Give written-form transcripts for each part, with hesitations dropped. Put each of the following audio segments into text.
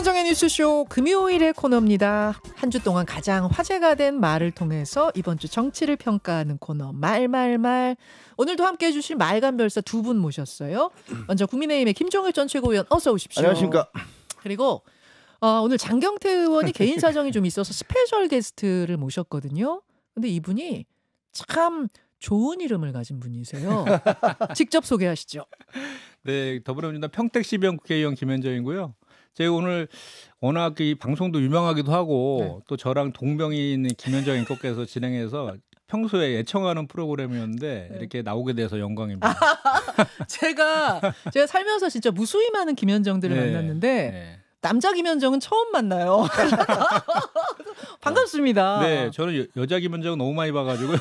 김현정의 뉴스쇼 금요일의 코너입니다. 한 주 동안 가장 화제가 된 말을 통해서 이번 주 정치를 평가하는 코너 말말말. 오늘도 함께해 주실 말간별사 두 분 모셨어요. 먼저 국민의힘의 김종혁 전 최고위원 어서 오십시오. 안녕하십니까. 그리고 오늘 장경태 의원이 개인 사정이 좀 있어서 스페셜 게스트를 모셨거든요. 근데 이분이 참 좋은 이름을 가진 분이세요. 직접 소개하시죠. 네, 더불어민주당 평택시병 국회의원 김현정이고요. 제가 오늘 워낙 이 방송도 유명하기도 하고 네. 또 저랑 동명이 있는 김현정 앵커께서 진행해서 평소에 애청하는 프로그램이었는데 네. 이렇게 나오게 돼서 영광입니다. 제가 살면서 진짜 무수히 많은 김현정들을 네, 만났는데 네. 남자 김현정은 처음 만나요. 반갑습니다. 네, 저는 여자 김현정 너무 많이 봐가지고.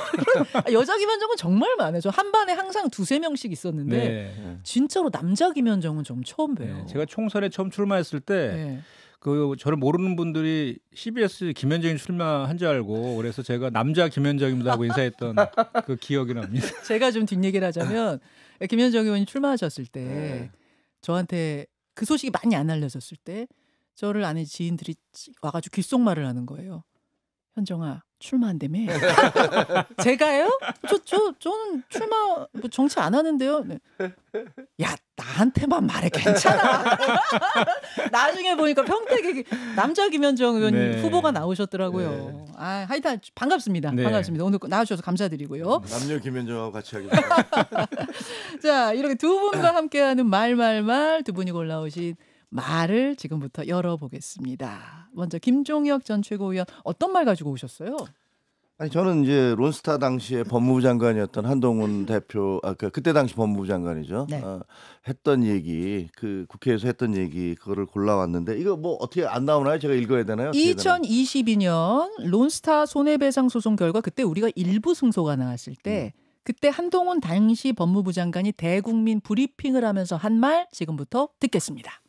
여자 김현정은 정말 많아요. 저 한 반에 항상 두세 명씩 있었는데 네. 진짜로 남자 김현정은 좀 처음 봬요. 네, 제가 총선에 처음 출마했을 때 네. 그 저를 모르는 분들이 CBS 김현정이 출마한 줄 알고 그래서 제가 남자 김현정입니다 하고 인사했던 그 기억이 납니다. 제가 좀 뒷얘기를 하자면 김현정 의원이 출마하셨을 때 저한테 그 소식이 많이 안 알려졌을 때 저를 아는 지인들이 와가지고 귓속말을 하는 거예요. 현정아 출마한다며? 제가요? 저는 출마 정치 안 하는데요. 네. 야 나한테만 말해 괜찮아. 나중에 보니까 평택에 남자 김현정 의원 네. 후보가 나오셨더라고요. 네. 하여튼 반갑습니다. 네. 반갑습니다. 오늘 나와주셔서 감사드리고요. 남녀 김현정하고 같이 하겠습니다. 자 이렇게 두 분과 함께하는 말말말 두 분이 골라오신 말을 지금부터 열어보겠습니다. 먼저 김종혁 전 최고위원 어떤 말 가지고 오셨어요? 아니 저는 이제 론스타 당시에 법무부 장관이었던 한동훈 대표, 그때 당시 법무부 장관이죠. 네. 했던 얘기, 그 국회에서 했던 얘기 그거를 골라왔는데 이거 뭐 어떻게 안 나오나요? 제가 읽어야 되나요? 어떻게 되나요? 2022년 론스타 손해배상 소송 결과 그때 우리가 일부 승소가 나왔을 때 그때 한동훈 당시 법무부 장관이 대국민 브리핑을 하면서 한 말 지금부터 듣겠습니다.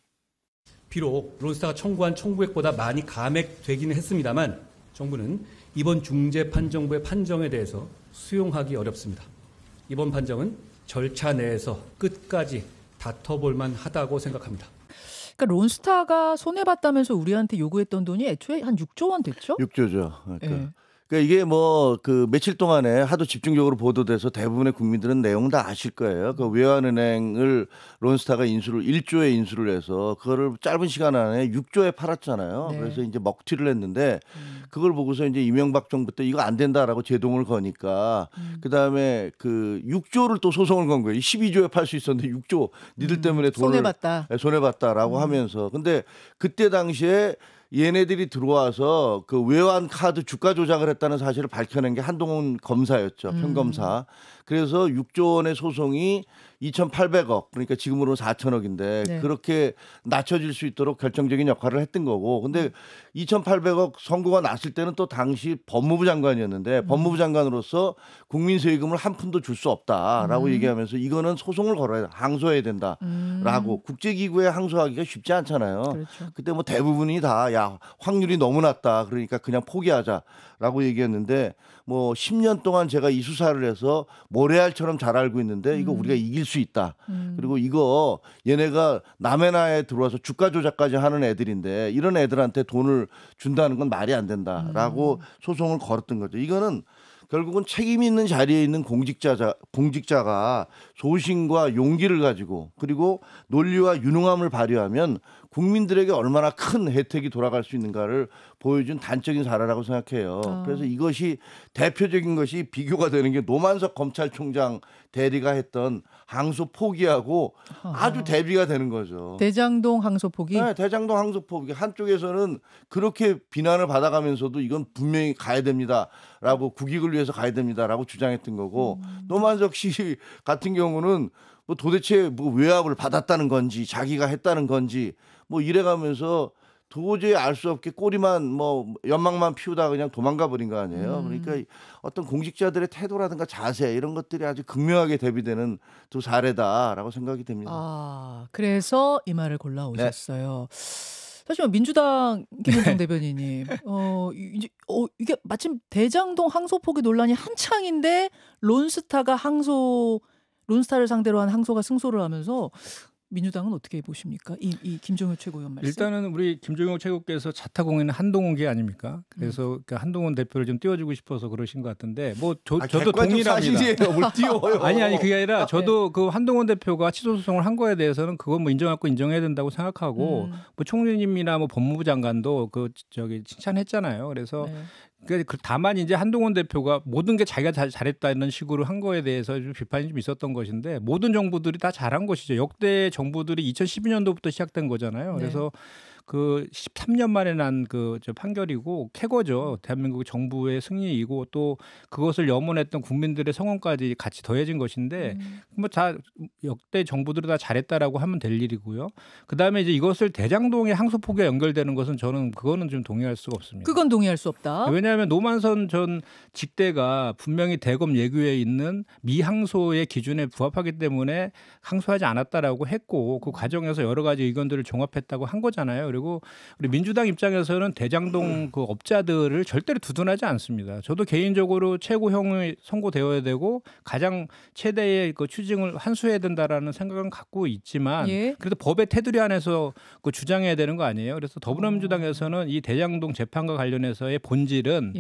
비록 론스타가 청구한 청구액보다 많이 감액되기는 했습니다만 정부는 이번 중재판정부의 판정에 대해서 수용하기 어렵습니다. 이번 판정은 절차 내에서 끝까지 다퉈볼 만하다고 생각합니다. 그러니까 론스타가 손해봤다면서 우리한테 요구했던 돈이 애초에 한 6조 원 됐죠? 6조죠. 예. 그러니까 이게 뭐 그 며칠 동안에 하도 집중적으로 보도돼서 대부분의 국민들은 내용 다 아실 거예요. 그 외환은행을 론스타가 1조에 인수를 해서 그거를 짧은 시간 안에 6조에 팔았잖아요. 네. 그래서 이제 먹튀를 했는데 그걸 보고서 이제 이명박 정부 때 이거 안 된다라고 제동을 거니까 그다음에 그 6조를 또 소송을 건 거예요. 12조에 팔 수 있었는데 6조 니들 때문에 돈을 손해봤다라고 하면서 근데 그때 당시에 얘네들이 들어와서 그 외환 카드 주가 조작을 했다는 사실을 밝혀낸 게 한동훈 검사였죠. 평검사. 그래서 6조 원의 소송이 2,800억 그러니까 지금으로는 4천억인데 네. 그렇게 낮춰질 수 있도록 결정적인 역할을 했던 거고 근데 2,800억 선고가 났을 때는 또 당시 법무부 장관이었는데 법무부 장관으로서 국민 세금을 한 푼도 줄 수 없다라고 얘기하면서 이거는 소송을 걸어야 항소해야 된다라고 국제기구에 항소하기가 쉽지 않잖아요. 그렇죠. 그때 뭐 대부분이 다 야 확률이 너무 낮다 그러니까 그냥 포기하자라고 얘기했는데 뭐 10년 동안 제가 이 수사를 해서 모래알처럼 잘 알고 있는데 이거 우리가 이길 수 있다. 그리고 이거 얘네가 남의 나라에 들어와서 주가 조작까지 하는 애들인데 이런 애들한테 돈을 준다는 건 말이 안 된다라고 소송을 걸었던 거죠. 이거는 결국은 책임 있는 자리에 있는 공직자가 소신과 용기를 가지고 그리고 논리와 유능함을 발휘하면 국민들에게 얼마나 큰 혜택이 돌아갈 수 있는가를 보여준 단적인 사례라고 생각해요. 그래서 이것이 대표적인 것이 비교가 되는 게 노만석 검찰총장 대리가 했던 항소 포기하고 아주 대비가 되는 거죠. 대장동 항소 포기? 네, 대장동 항소 포기. 한쪽에서는 그렇게 비난을 받아가면서도 이건 분명히 가야 됩니다라고 국익을 위해서 가야 됩니다라고 주장했던 거고 노만석 씨 같은 경우는 뭐 도대체 뭐 외압을 받았다는 건지 자기가 했다는 건지 뭐 이래가면서 도저히 알 수 없게 꼬리만 뭐 연막만 피우다가 그냥 도망가 버린 거 아니에요. 그러니까 어떤 공직자들의 태도라든가 자세 이런 것들이 아주 극명하게 대비되는 두 사례다라고 생각이 됩니다. 아, 그래서 이 말을 골라오셨어요. 사실 민주당 김현정 대변인님, 이게 마침 대장동 항소 포기 논란이 한창인데 론스타를 상대로 한 항소가 승소를 하면서 민주당은 어떻게 보십니까? 이 김종혁 최고위원 말씀. 일단은 우리 김종혁 최고께서 자타공인은 한동훈계 아닙니까? 그래서 그 한동훈 대표를 좀 띄워주고 싶어서 그러신 것 같은데 뭐 저도 동의합니다. 사실이에요. 뭘 띄워요? 아니 그게 아니라 저도 그 한동훈 대표가 취소 소송을 한 거에 대해서는 그건 뭐 인정할 거 인정해야 된다고 생각하고 뭐 총리님이나 뭐 법무부 장관도 그 저기 칭찬했잖아요. 그래서 네. 다만 이제 한동훈 대표가 모든 게 자기가 잘했다 이런 식으로 한 거에 대해서 좀 비판이 좀 있었던 것인데 모든 정부들이 다 잘한 것이죠. 역대 정부들이 2012년도부터 시작된 거잖아요. 그래서 그 13년 만에 난 그 판결이고 쾌거죠. 대한민국 정부의 승리이고 또 그것을 염원했던 국민들의 성원까지 같이 더해진 것인데 뭐 다 역대 정부들이 다 잘했다라고 하면 될 일이고요. 그다음에 이제 이것을 대장동의 항소포기와 연결되는 것은 저는 그거는 좀 동의할 수가 없습니다. 그건 동의할 수 없다. 왜냐하면 노만선 전 직대가 분명히 대검 예규에 있는 미항소의 기준에 부합하기 때문에 항소하지 않았다라고 했고 그 과정에서 여러 가지 의견들을 종합했다고 한 거잖아요. 그리고 우리 민주당 입장에서는 대장동 그 업자들을 절대로 두둔하지 않습니다. 저도 개인적으로 최고형이 선고되어야 되고 가장 최대의 그 추징을 환수해야 된다라는 생각은 갖고 있지만 그래도 법의 테두리 안에서 그 주장해야 되는 거 아니에요. 그래서 더불어민주당에서는 이 대장동 재판과 관련해서의 본질은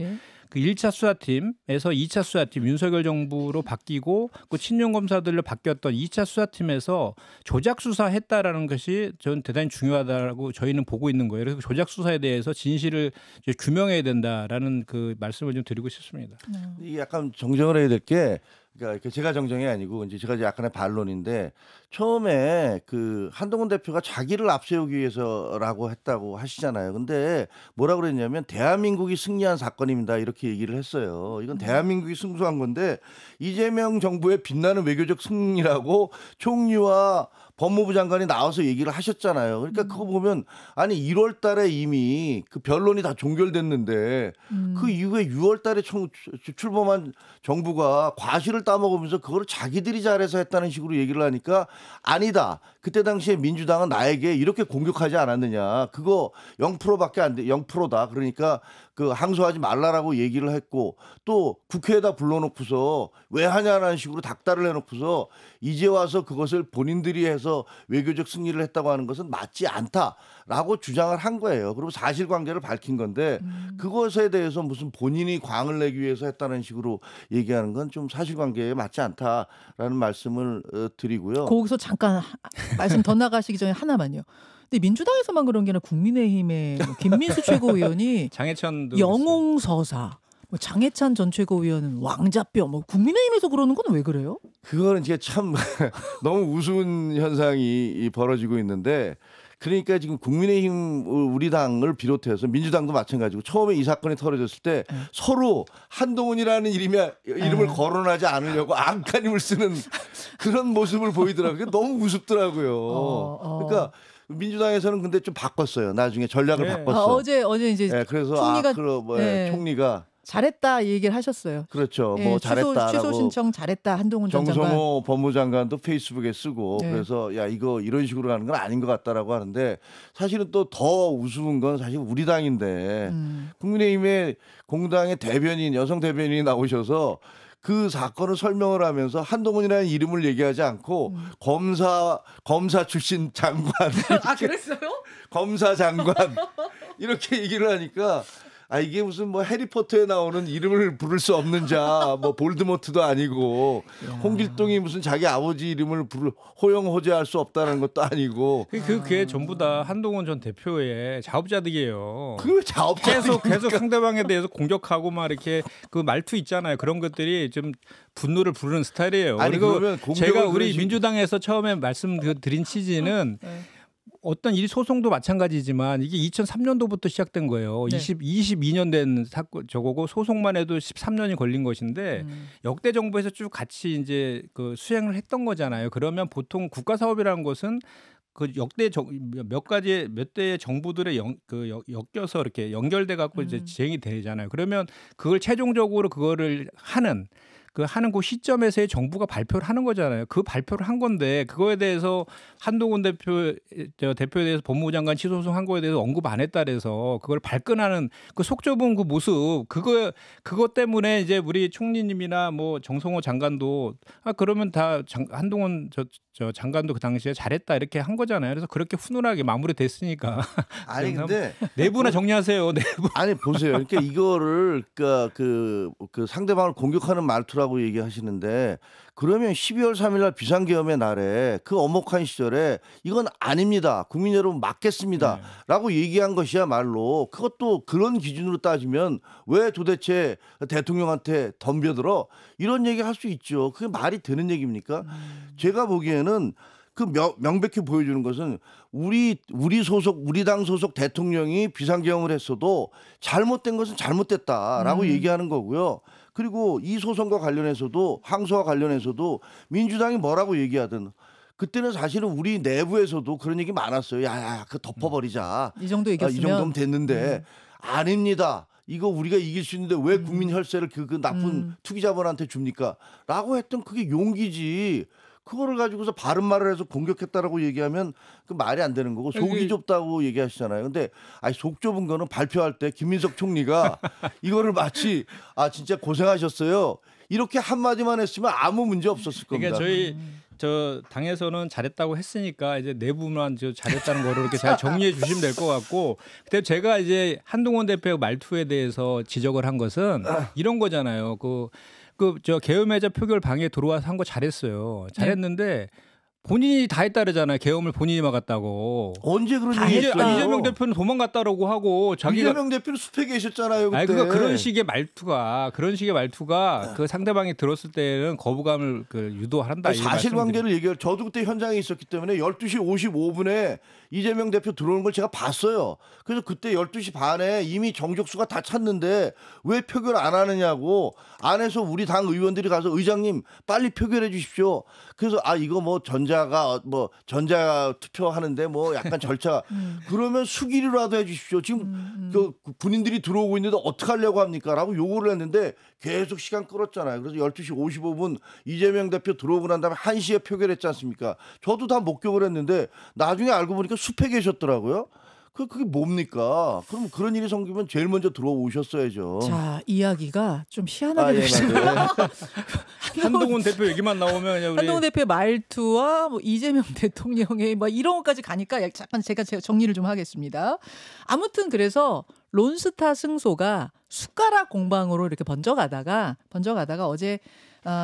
그 1차 수사팀에서 2차 수사팀 윤석열 정부로 바뀌고 그 친윤검사들로 바뀌었던 2차 수사팀에서 조작 수사했다라는 것이 저는 대단히 중요하다고 저희는 보고 있는 거예요. 그래서 조작 수사에 대해서 진실을 이제 규명해야 된다라는 그 말씀을 좀 드리고 싶습니다. 이 약간 정정을 해야 될 게 그러니까 제가 정정이 아니고 이제 제가 약간의 반론인데 처음에 그 한동훈 대표가 자기를 앞세우기 위해서라고 했다고 하시잖아요. 근데 뭐라 그랬냐면 대한민국이 승리한 사건입니다. 이렇게 얘기를 했어요. 이건 대한민국이 승소한 건데 이재명 정부의 빛나는 외교적 승리라고 총리와 법무부 장관이 나와서 얘기를 하셨잖아요. 그러니까 그거 보면 아니 1월 달에 이미 그 변론이 다 종결됐는데 그 이후에 6월 달에 출범한 정부가 과실을 따먹으면서 그걸 자기들이 잘해서 했다는 식으로 얘기를 하니까 아니다. 그때 당시에 민주당은 나에게 이렇게 공격하지 않았느냐. 그거 0%밖에 안 돼. 0%다. 그러니까 그 항소하지 말라라고 얘기를 했고 또 국회에다 불러놓고서 왜 하냐라는 식으로 닥달을 해놓고서 이제 와서 그것을 본인들이 해서 외교적 승리를 했다고 하는 것은 맞지 않다라고 주장을 한 거예요. 그리고 사실관계를 밝힌 건데 그것에 대해서 무슨 본인이 광을 내기 위해서 했다는 식으로 얘기하는 건 좀 사실관계에 맞지 않다라는 말씀을 드리고요. 거기서 잠깐 말씀 더 나가시기 전에 하나만요. 근데 민주당에서만 그런 게 아니라 국민의힘의 김민수 최고위원이 장해찬도 영웅서사, 뭐 장해찬 전 최고위원은 왕자뼈, 뭐 국민의힘에서 그러는 건 왜 그래요? 그거는 이제 참 너무 우스운 현상이 벌어지고 있는데 그러니까 지금 국민의힘 우리 당을 비롯해서 민주당도 마찬가지고 처음에 이 사건이 터져졌을 때 서로 한동훈이라는 이름을 거론하지 않으려고 안간힘을 쓰는 그런 모습을 보이더라고요. 너무 우습더라고요. 그러니까 민주당에서는 근데 좀 바꿨어요. 나중에 전략을 바꿨어. 어제 이제 그래서 총리가 총리가 잘했다 얘기를 하셨어요. 그렇죠. 뭐 잘했다라고. 취소 신청 잘했다 한동훈 전 장관. 정성호 법무장관도 페이스북에 쓰고 그래서 야 이거 이런 식으로 가는 건 아닌 것 같다라고 하는데 사실은 또 더 우스운 건 사실 우리 당인데 국민의힘의 공당의 대변인 여성 대변인이 나오셔서 그 사건을 설명을 하면서 한동훈이라는 이름을 얘기하지 않고 검사 출신 장관 그랬어요? 검사 장관 이렇게 얘기를 하니까 이게 무슨 뭐 해리포터에 나오는 이름을 부를 수 없는 자, 뭐 볼드모트도 아니고 홍길동이 무슨 자기 아버지 이름을 호용호재할 수 없다는 것도 아니고 그게 전부 다 한동훈 전 대표의 자업자득이에요. 그 자업자득 계속 상대방에 대해서 공격하고 막 이렇게 그 말투 있잖아요. 그런 것들이 좀 분노를 부르는 스타일이에요. 그리고 제가 우리 민주당에서 처음에 말씀드린 취지는 어떤 이 소송도 마찬가지지만 이게 2003년도부터 시작된 거예요. 22년 된 사건 저거고 소송만 해도 13년이 걸린 것인데 역대 정부에서 쭉 같이 이제 그 수행을 했던 거잖아요. 그러면 보통 국가 사업이라는 것은 그 역대 몇 대의 정부들의 엮여서 이렇게 연결돼 갖고 이제 진행이 되잖아요. 그러면 그걸 최종적으로 그거를 하는 그 하는 그 시점에서의 정부가 발표를 하는 거잖아요. 그 발표를 한 건데 그거에 대해서 한동훈 대표에 대해서 법무부 장관 취소 소송한 거에 대해서 언급 안 했다 그래서 그걸 발끈하는 그 속 좁은 그 모습 그것 때문에 이제 우리 총리님이나 뭐 정성호 장관도 그러면 다 한동훈 저 장관도 그 당시에 잘했다 이렇게 한 거잖아요. 그래서 그렇게 훈훈하게 마무리됐으니까. 아니 근데 내부나 정리하세요. 내부. 아니 보세요. 그러니까 이거를 그 상대방을 공격하는 말투라고 얘기하시는데 그러면 12월 3일 날 비상계엄의 날에 그 엄혹한 시절에 이건 아닙니다. 국민 여러분 막겠습니다. 라고 얘기한 것이야말로 그것도 그런 기준으로 따지면 왜 도대체 대통령한테 덤벼들어 이런 얘기 할 수 있죠. 그게 말이 되는 얘기입니까? 제가 보기에는 그 명백히 보여주는 것은 우리 당 소속 대통령이 비상계엄을 했어도 잘못된 것은 잘못됐다라고 얘기하는 거고요. 그리고 이 소송과 관련해서도 항소와 관련해서도 민주당이 뭐라고 얘기하든 그때는 사실은 우리 내부에서도 그런 얘기 많았어요. 야야 그 덮어버리자. 이 정도 얘기했으면 이 정도면 됐는데 아닙니다. 이거 우리가 이길 수 있는데 왜 국민 혈세를 그 나쁜 투기자본한테 줍니까? 라고 했던 그게 용기지. 그거를 가지고서 바른 말을 해서 공격했다라고 얘기하면 그 말이 안 되는 거고 속이 좁다고 얘기하시잖아요. 근데 아니 속 좁은 거는 발표할 때 김민석 총리가 이거를 마치 진짜 고생하셨어요. 이렇게 한마디만 했으면 아무 문제 없었을 겁니다. 그러니까 저 당에서는 잘했다고 했으니까 이제 내부만 잘했다는 거를 이렇게 잘 정리해 주시면 될 것 같고, 근데 제가 이제 한동훈 대표 말투에 대해서 지적을 한 것은 이런 거잖아요. 저 계엄해제 표결 방해에 들어와서 한 거 잘했어요. 잘했는데 본인이 다 했다르잖아요. 계엄을 본인이 막았다고. 언제 그런 얘기 했어요? 이재명 대표는 도망갔다라고 하고 자기가 이재명 대표는 숲에 계셨잖아요. 그때. 아니 그러니까 그런 식의 말투가 그 상대방이 들었을 때는 거부감을 유도한다. 사실관계를 얘기해요. 저도 그때 현장에 있었기 때문에 12시 55분에 이재명 대표 들어오는 걸 제가 봤어요. 그래서 그때 12시 반에 이미 정족수가 다 찼는데 왜 표결 안 하느냐고 안에서 우리 당 의원들이 가서 의장님 빨리 표결해 주십시오. 그래서 이거 전자 투표하는데 약간 절차 그러면 수기류라도 해 주십시오. 지금 그 군인들이 들어오고 있는데 어떻게 하려고 합니까? 라고 요구를 했는데 계속 시간 끌었잖아요. 그래서 12시 55분 이재명 대표 들어오고 난 다음에 1시에 표결했지 않습니까? 저도 다 목격을 했는데 나중에 알고 보니까 숲에 계셨더라고요. 그게 뭡니까? 그럼 그런 일이 생기면 제일 먼저 들어오셨어야죠. 자, 이야기가 좀 희한하게 맞아요. 한동훈 대표 얘기만 나오면 그냥 한동훈 대표의 말투와 이재명 대통령의 이런 것까지 가니까 잠깐 제가 정리를 좀 하겠습니다. 아무튼 그래서 론스타 승소가 숟가락 공방으로 이렇게 번져가다가 어제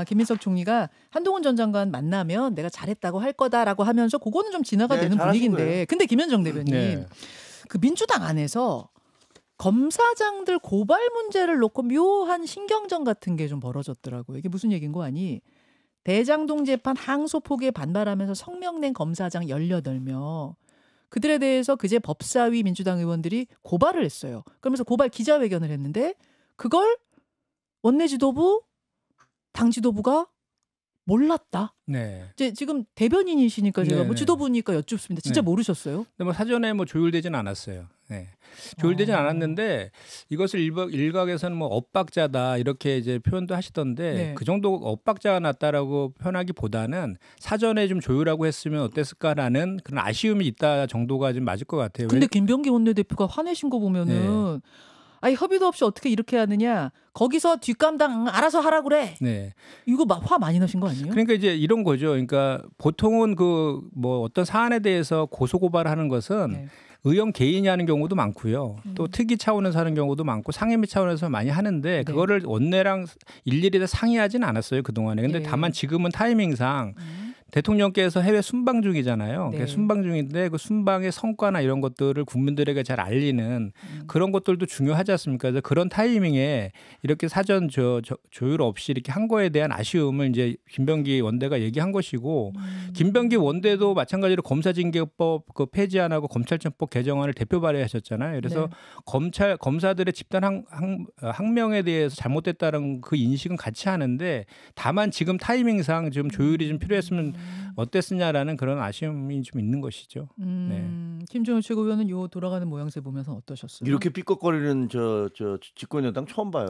김민석 총리가 한동훈 전 장관 만나면 내가 잘했다고 할 거다라고 하면서 그거는 좀 지나가 되는 분위기인데 거예요. 근데 김현정 대변인 그 민주당 안에서 검사장들 고발 문제를 놓고 묘한 신경전 같은 게 좀 벌어졌더라고요. 이게 무슨 얘기인 거 아니? 대장동 재판 항소 포기에 반발하면서 성명 낸 검사장 18명. 그들에 대해서 그제 법사위 민주당 의원들이 고발을 했어요. 그러면서 고발 기자회견을 했는데 그걸 원내 지도부, 당 지도부가 몰랐다. 네. 이제 지금 대변인이시니까 제가 지도부니까 여쭙습니다. 진짜 모르셨어요? 근데 사전에 조율되지는 않았어요. 네. 조율되진 않았는데 이것을 일각에서는 엇박자다 이렇게 이제 표현도 하시던데 그 정도 엇박자가 났다라고 표현하기보다는 사전에 좀 조율하고 했으면 어땠을까라는 그런 아쉬움이 있다 정도가 좀 맞을 것 같아요. 근데 김병기 원내대표가 화내신 거 보면은 협의도 없이 어떻게 이렇게 하느냐. 거기서 뒷감당 알아서 하라 그래. 네. 이거 화 많이 나신 거 아니에요? 그러니까 이제 이런 거죠. 그러니까 보통은 어떤 사안에 대해서 고소 고발하는 것은 의원 개인이 하는 경우도 많고요. 또 특위 차원에서 하는 경우도 많고 상임위 차원에서 많이 하는데 그거를 원내랑 일일이 다 상의하지는 않았어요. 그동안에. 근데 다만 지금은 타이밍상 대통령께서 해외 순방 중이잖아요. 순방 중인데 그 순방의 성과나 이런 것들을 국민들에게 잘 알리는 그런 것들도 중요하지 않습니까? 그래서 그런 타이밍에 이렇게 사전 조율 없이 이렇게 한 거에 대한 아쉬움을 이제 김병기 원대가 얘기한 것이고 김병기 원대도 마찬가지로 검사징계법 폐지 안 하고 검찰청법 개정안을 대표 발의하셨잖아요. 그래서 검사들의 집단 항명에 대해서 잘못됐다는 그 인식은 같이 하는데 다만 지금 타이밍상 좀 조율이 좀 필요했으면 어땠느냐라는 그런 아쉬움이 좀 있는 것이죠. 네. 김종혁 최고위원은 요 돌아가는 모양새 보면서 어떠셨어요? 이렇게 삐걱거리는 저 집권여당 처음 봐요.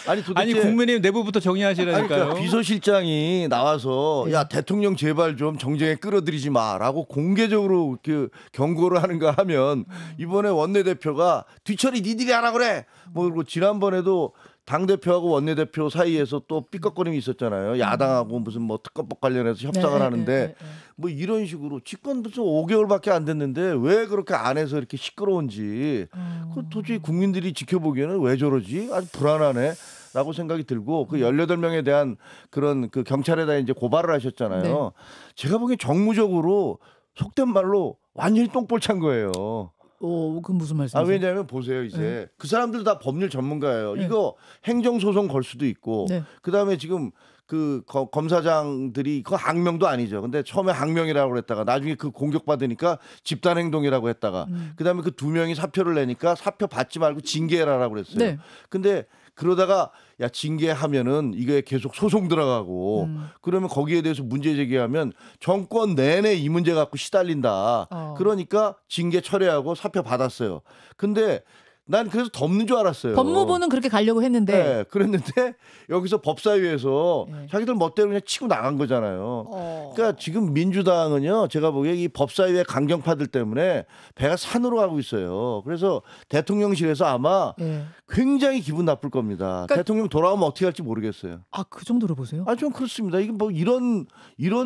아니 도대체 아니 국민의힘 내부부터 정리하시라니까요. 그러니까 비서실장이 나와서 야 대통령 제발 좀 정쟁에 끌어들이지 마라고 공개적으로 그 경고를 하는가 하면 이번에 원내대표가 뒤처리 니들이 하라 그래. 뭐 그리고 지난번에도 당대표하고 원내대표 사이에서 또 삐걱거림이 있었잖아요. 야당하고 무슨 뭐 특검법 관련해서 협상을 하는데 뭐 이런 식으로 집권 벌써 5개월밖에 안 됐는데 왜 그렇게 안에서 이렇게 시끄러운지 도저히 국민들이 지켜보기에는 왜 저러지? 아주 불안하네. 라고 생각이 들고 그 18명에 대한 그런 그 경찰에다 이제 고발을 하셨잖아요. 네. 제가 보기엔 정무적으로 속된 말로 완전히 똥볼 찬 거예요. 그 무슨 말씀이세요? 왜냐하면 보세요 이제 그 사람들 다 법률 전문가예요. 이거 행정소송 걸 수도 있고 그다음에 지금 그 검사장들이 그 항명도 아니죠. 근데 처음에 항명이라고 그랬다가 나중에 그 공격받으니까 집단행동이라고 했다가 그다음에 그 2명이 사표를 내니까 사표 받지 말고 징계해라라고 그랬어요. 근데 그러다가 야 징계하면은 이게 계속 소송 들어가고 그러면 거기에 대해서 문제 제기하면 정권 내내 이 문제 갖고 시달린다. 그러니까 징계 철회하고 사표 받았어요. 근데 난 그래서 덮는 줄 알았어요. 법무부는 그렇게 가려고 했는데. 네, 그랬는데 여기서 법사위에서 자기들 멋대로 그냥 치고 나간 거잖아요. 그러니까 지금 민주당은요. 제가 보기에 이 법사위의 강경파들 때문에 배가 산으로 가고 있어요. 그래서 대통령실에서 아마 굉장히 기분 나쁠 겁니다. 그러니까 대통령 돌아오면 어떻게 할지 모르겠어요. 그 정도로 보세요? 좀 그렇습니다. 이게 뭐 이런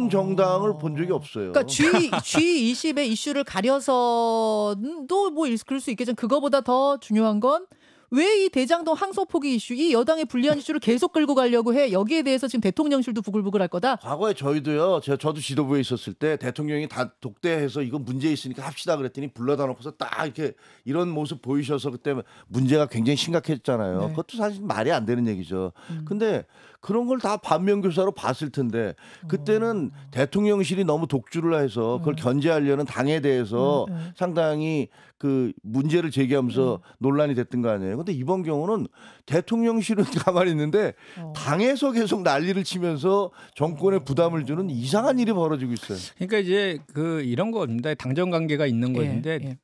정당을 본 적이 없어요. 그러니까 G20의 이슈를 가려서도 뭐 그럴 수 있겠지만 그거보다 더 중요한 건 왜 이 대장동 항소 포기 이슈, 이 여당의 불리한 이슈를 계속 끌고 가려고 해? 여기에 대해서 지금 대통령실도 부글부글할 거다. 과거에 저희도요. 저도 지도부에 있었을 때 대통령이 다 독대해서 이거 문제 있으니까 합시다 그랬더니 불러다 놓고서 딱 이렇게 이런 모습 보이셔서 그때 문제가 굉장히 심각했잖아요. 그것도 사실 말이 안 되는 얘기죠. 근데 그런 걸 다 반면교사로 봤을 텐데 그때는 대통령실이 너무 독주를 해서 그걸 견제하려는 당에 대해서 상당히 그 문제를 제기하면서 논란이 됐던 거 아니에요. 근데 이번 경우는 대통령실은 가만히 있는데 당에서 계속 난리를 치면서 정권에 부담을 주는 이상한 일이 벌어지고 있어요. 그러니까 이제 이런 겁니다. 당정 관계가 있는 것인데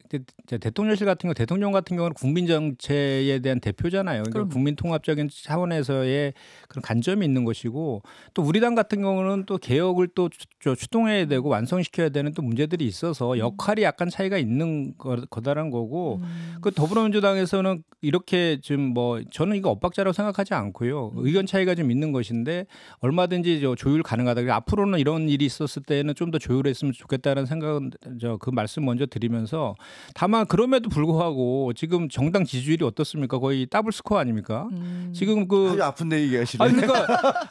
대통령실 같은 경우 대통령 같은 경우는 국민 정체에 대한 대표잖아요. 그러니까 국민 통합적인 차원에서의 그런 관점이 있는 것이고 또 우리 당 같은 경우는 또 개혁을 또 추동해야 되고 완성시켜야 되는 또 문제들이 있어서 역할이 약간 차이가 있는 거다란 거고 그 더불어민주당에서는 이렇게 좀 뭐 저는 이거 엇박자라고 생각하지 않고요. 의견 차이가 좀 있는 것인데 얼마든지 조율 가능하다. 앞으로는 이런 일이 있었을 때는 좀 더 조율했으면 좋겠다는 생각은 그 말씀 먼저 드리면서 다만 그럼에도 불구하고 지금 정당 지지율이 어떻습니까? 거의 더블 스코어 아닙니까? 지금 아주 아픈데 얘기하시네.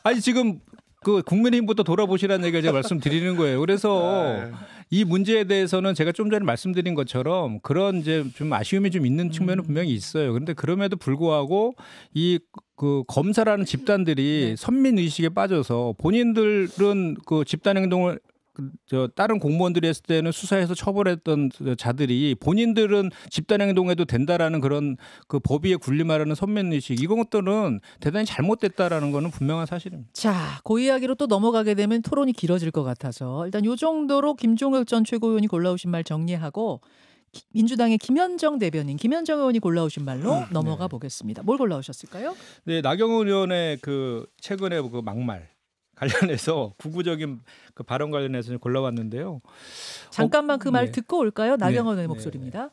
아니 지금 그 국민의힘부터 돌아보시라는 얘기를 제가 말씀드리는 거예요. 그래서 이 문제에 대해서는 제가 좀 전에 말씀드린 것처럼 그런 이제 좀 아쉬움이 좀 있는 측면은 분명히 있어요. 그런데 그럼에도 불구하고 그 검사라는 집단들이 선민 의식에 빠져서 본인들은 그 집단 행동을 다른 공무원들이 했을 때는 수사해서 처벌했던 자들이 본인들은 집단 행동해도 된다라는 그런 그 법위에 군림하라는 선민의식 이것들은 대단히 잘못됐다라는 거는 분명한 사실입니다. 자, 그 이야기로 또 넘어가게 되면 토론이 길어질 것 같아서 일단 이 정도로 김종혁 전 최고위원이 골라오신 말 정리하고 민주당의 김현정 대변인, 김현정 의원이 골라오신 말로 넘어가 보겠습니다. 뭘 골라오셨을까요? 네, 나경원 의원의 그 최근에 그 막말 관련해서 구구적인 그 발언 관련해서 골라왔는데요. 잠깐만 그 말 듣고 올까요? 나경원 의원의 목소리입니다.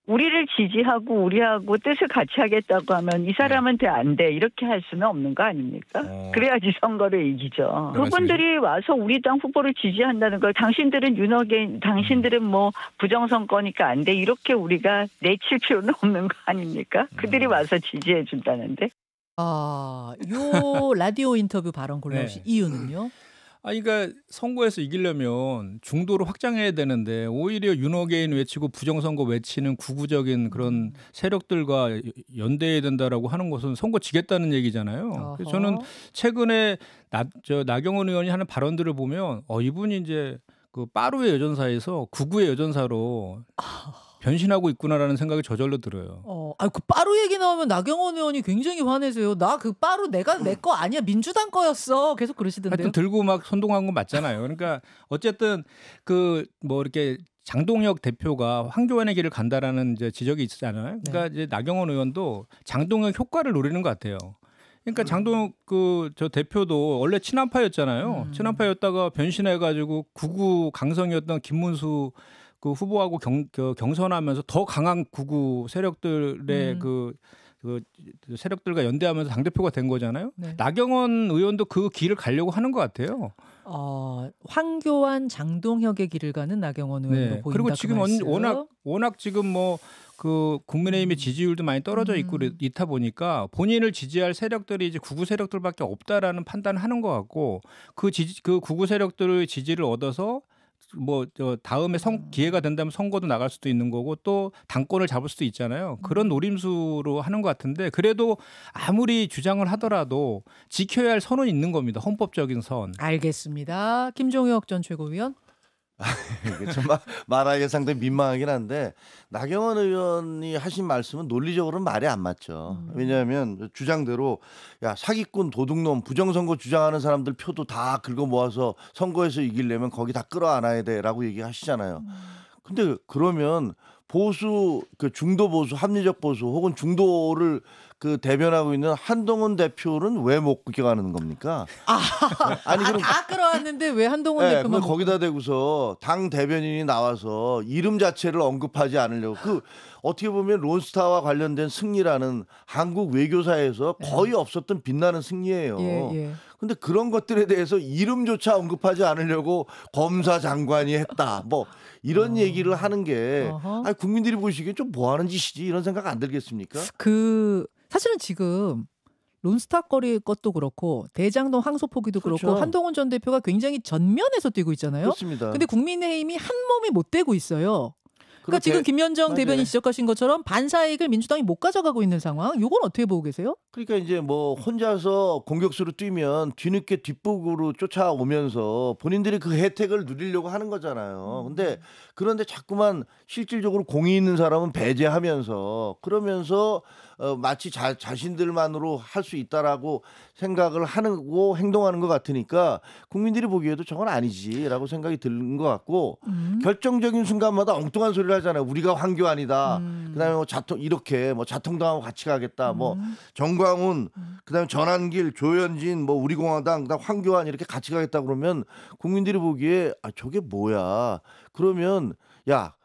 우리를 지지하고 우리하고 뜻을 같이 하겠다고 하면 이 사람한테 안 돼 이렇게 할 수는 없는 거 아닙니까? 그래야지 선거를 이기죠. 그분들이 와서 우리 당 후보를 지지한다는 걸 당신들은 윤호개 당신들은 뭐 부정선거니까 안 돼 이렇게 우리가 내칠 필요는 없는 거 아닙니까? 그들이 와서 지지해 준다는데. 요 라디오 인터뷰 발언 골라오신 이유는요? 그러니까 선거에서 이기려면 중도를 확장해야 되는데 오히려 윤호개인 외치고 부정선거 외치는 구구적인 그런 세력들과 연대해야 된다라고 하는 것은 선거 지겠다는 얘기잖아요. 그래서 저는 최근에 나경원 의원이 하는 발언들을 보면 이분이 이제 그 빠루의 여전사에서 구구의 여전사로 변신하고 있구나라는 생각이 저절로 들어요. 그 빠루 얘기 나오면 나경원 의원이 굉장히 화내세요. 나 그 빠루 내 거 아니야. 민주당 거였어. 계속 그러시던데요. 하여튼 들고 막 선동한 건 맞잖아요. 그러니까 어쨌든 그 뭐 이렇게 장동혁 대표가 황교안의 길을 간다라는 이제 지적이 있잖아요. 그러니까 이제 나경원 의원도 장동혁 효과를 노리는 것 같아요. 그러니까 장동혁 저 대표도 원래 친한파였잖아요. 친한파였다가 변신해가지고 구구 강성이었던 김문수 그 후보하고 경선하면서 더 강한 구구 세력들의 그 세력들과 연대하면서 당대표가 된 거잖아요. 네. 나경원 의원도 그 길을 가려고 하는 것 같아요. 황교안, 장동혁의 길을 가는 나경원 의원으로 보인다. 그리고 지금 그 워낙 지금 뭐 그 국민의힘의 지지율도 많이 떨어져 있고 있다 보니까 본인을 지지할 세력들이 이제 구구 세력들밖에 없다라는 판단을 하는 것 같고 그 구구 세력들의 지지를 얻어서 뭐 다음에 기회가 된다면 선거도 나갈 수도 있는 거고 또 당권을 잡을 수도 있잖아요. 그런 노림수로 하는 것 같은데 그래도 아무리 주장을 하더라도 지켜야 할 선은 있는 겁니다. 헌법적인 선. 알겠습니다. 김종혁 전 최고위원. 좀 말하기가 상당히 민망하긴 한데 나경원 의원이 하신 말씀은 논리적으로는 말이 안 맞죠. 왜냐하면 주장대로 사기꾼, 도둑놈, 부정선거 주장하는 사람들 표도 다 긁어 모아서 선거에서 이기려면 거기 다 끌어안아야 돼라고 얘기하시잖아요. 근데 그러면 보수, 그 중도 보수, 합리적 보수 혹은 중도를 그 대변하고 있는 한동훈 대표는 왜 못 끌어가는 겁니까? 아니 그럼 다 끌어왔는데 왜 한동훈 대표만 거기다 대고서 당 대변인이 나와서 이름 자체를 언급하지 않으려고 어떻게 보면 론스타와 관련된 승리라는 한국 외교사에서 거의 없었던 빛나는 승리예요. 근데 그런 것들에 대해서 이름조차 언급하지 않으려고 검사 장관이 했다. 뭐 이런 얘기를 하는 게 국민들이 보시기에 좀 뭐 하는 짓이지 이런 생각 안 들겠습니까? 사실은 지금 론스타거리 것도 그렇고 대장동 항소포기도 그렇고 한동훈 전 대표가 굉장히 전면에서 뛰고 있잖아요. 그렇습니다. 근데 국민의힘이 한 몸이 못 되고 있어요. 그러니까 지금 김현정 대변인 지적하신 것처럼 반사이익을 민주당이 못 가져가고 있는 상황. 이건 어떻게 보고 계세요? 그러니까 이제 뭐 혼자서 공격수로 뛰면 뒤늦게 뒷북으로 쫓아오면서 본인들이 그 혜택을 누리려고 하는 거잖아요. 그런데 자꾸만 실질적으로 공이 있는 사람은 배제하면서 그러면서 마치 자신들만으로 할 수 있다라고 생각을 하고 행동하는 것 같으니까 국민들이 보기에도 저건 아니지라고 생각이 드는 것 같고 결정적인 순간마다 엉뚱한 소리를 하잖아요. 우리가 황교안이다. 그다음에 뭐 이렇게 뭐 자통당하고 같이 가겠다. 뭐 정광훈, 그다음에 전한길, 조현진, 뭐 우리공화당, 그다음 황교안 이렇게 같이 가겠다 그러면 국민들이 보기에 저게 뭐야? 그러면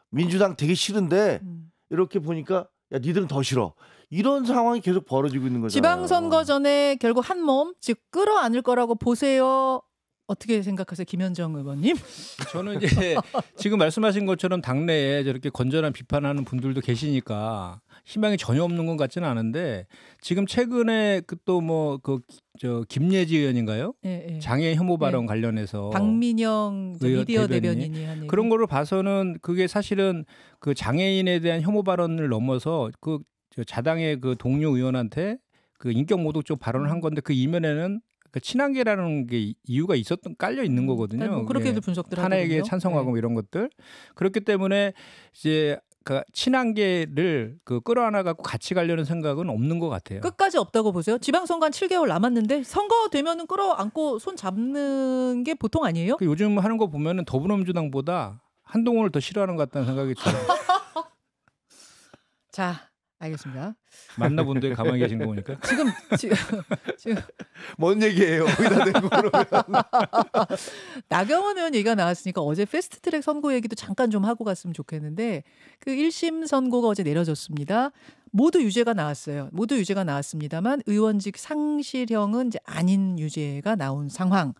민주당 되게 싫은데 이렇게 보니까 니들은 더 싫어. 이런 상황이 계속 벌어지고 있는 거잖아요. 지방선거 전에 결국 한 몸, 즉 끌어안을 거라고 보세요. 어떻게 생각하세요, 김현정 의원님? 저는 이제 지금 말씀하신 것처럼 당내에 저렇게 건전한 비판하는 분들도 계시니까 희망이 전혀 없는 것 같지는 않은데 지금 최근에 김예지 의원인가요? 장애 혐오 발언 관련해서 박민영 미디어 대변인이 한 얘기. 그런 거를 봐서는 그게 사실은 그 장애인에 대한 혐오 발언을 넘어서 자당의 그 동료 의원한테 그 인격 모독적 발언을 한 건데 그 이면에는 친한계라는 게 이유가 깔려 있는 거거든요. 뭐 그렇게도 분석들 탄핵에 하거든요. 찬성하고 이런 것들. 그렇기 때문에 이제 친한계를 끌어안아 갖고 같이 가려는 생각은 없는 것 같아요. 끝까지 없다고 보세요? 지방선거 한 7개월 남았는데 선거 되면은 끌어안고 손 잡는 게 보통 아니에요? 요즘 하는 거 보면은 더불어민주당보다 한동훈을 더 싫어하는 것 같다는 생각이 들어요. 자. 알겠습니다. 만나본들 가만히 계신 거 보니까 지금 뭔 얘기예요? 거기다 대고 그러면 나경원 의원 얘기가 나왔으니까 어제 패스트트랙 선고 얘기도 잠깐 좀 하고 갔으면 좋겠는데 그 1심 선고가 어제 내려졌습니다. 모두 유죄가 나왔어요. 모두 유죄가 나왔습니다만 의원직 상실형은 이제 아닌 유죄가 나온 상황.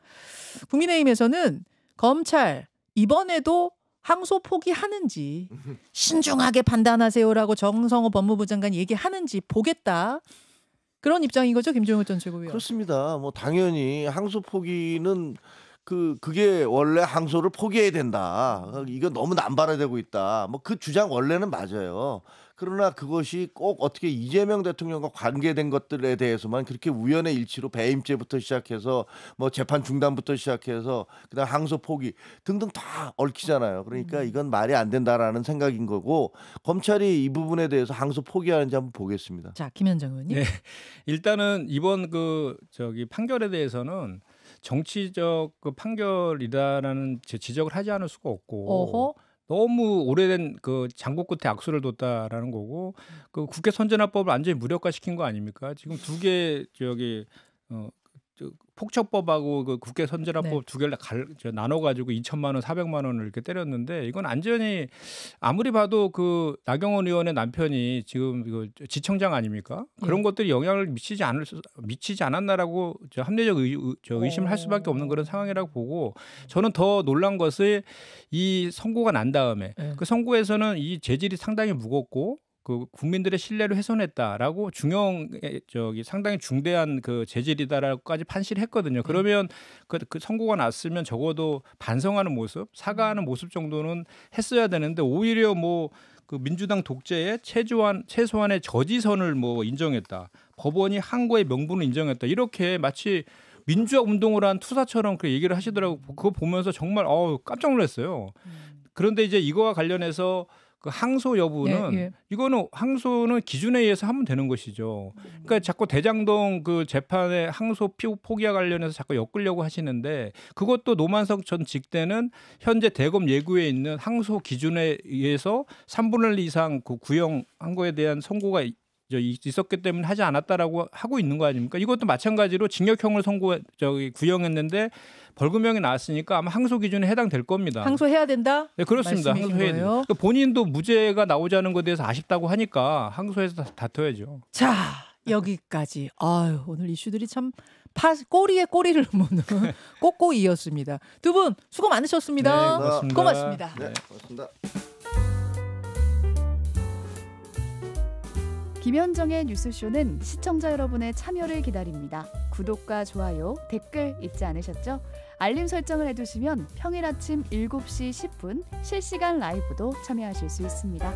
국민의힘에서는 검찰 이번에도 항소 포기하는지 신중하게 판단하세요라고 정성호 법무부 장관 얘기하는지 보겠다. 그런 입장인 거죠, 김종혁 전 최고위원. 그렇습니다. 뭐 당연히 항소 포기는 그게 원래 항소를 포기해야 된다. 이거 너무 남발화되고 있다. 뭐 그 주장 원래는 맞아요. 그러나 그것이 꼭 어떻게 이재명 대통령과 관계된 것들에 대해서만 그렇게 우연의 일치로 배임죄부터 시작해서 뭐 재판 중단부터 시작해서 그다음 항소 포기 등등 다 얽히잖아요. 그러니까 이건 말이 안 된다라는 생각인 거고 검찰이 이 부분에 대해서 항소 포기하는지 한번 보겠습니다. 자, 김현정 의원님. 네. 일단은 이번 판결에 대해서는 정치적 판결이다라는 지적을 하지 않을 수가 없고 어허. 너무 오래된 장고 끝에 악수를 뒀다라는 거고 국회 선진화법을 완전히 무력화시킨 거 아닙니까? 지금 두 개 폭처법하고 국회 선진화법 네. 두 개를 나눠가지고 2천만 원, 400만 원을 이렇게 때렸는데 이건 완전히 아무리 봐도 나경원 의원의 남편이 지금 이거 지청장 아닙니까? 그런 것들이 영향을 미치지 않았나라고 합리적 의심을 할 수밖에 없는 그런 상황이라고 보고 저는 더 놀란 것은 이 선고가 난 다음에 그 선고에서는 이 죄질이 상당히 무겁고 국민들의 신뢰를 훼손했다라고 상당히 중대한 죄질이다라고까지 판시를 했거든요. 그러면 그 선고가 났으면 적어도 반성하는 모습, 사과하는 모습 정도는 했어야 되는데 오히려 민주당 독재의 최소한의 저지선을 인정했다. 법원이 항고의 명분을 인정했다. 이렇게 마치 민주화 운동을 한 투사처럼 그 얘기를 하시더라고요. 그거 보면서 정말 깜짝 놀랐어요. 그런데 이제 이거와 관련해서 항소 여부는 이거는 항소는 기준에 의해서 하면 되는 것이죠. 그러니까 자꾸 대장동 재판의 항소 포기와 관련해서 자꾸 엮으려고 하시는데 그것도 노만석 전 직대는 현재 대검 예구에 있는 항소 기준에 의해서 3분의 1 이상 구형한 거에 대한 선고가 있었기 때문에 하지 않았다라고 하고 있는 거 아닙니까? 이것도 마찬가지로 징역형을 구형했는데 벌금형이 나왔으니까 아마 항소 기준에 해당될 겁니다. 항소해야 된다? 네, 그렇습니다. 항소해야 돼요. 그러니까 본인도 무죄가 나오자는 것에 대해서 아쉽다고 하니까 항소해서 다퉈야죠. 자, 여기까지. 오늘 이슈들이 참 꼬리에 꼬리를 무는 꼬꼬이였습니다. 두 분 수고 많으셨습니다. 네, 고맙습니다. 네, 고맙습니다. 김현정의 뉴스쇼는 시청자 여러분의 참여를 기다립니다. 구독과 좋아요, 댓글 잊지 않으셨죠? 알림 설정을 해두시면 평일 아침 7시 10분 실시간 라이브도 참여하실 수 있습니다.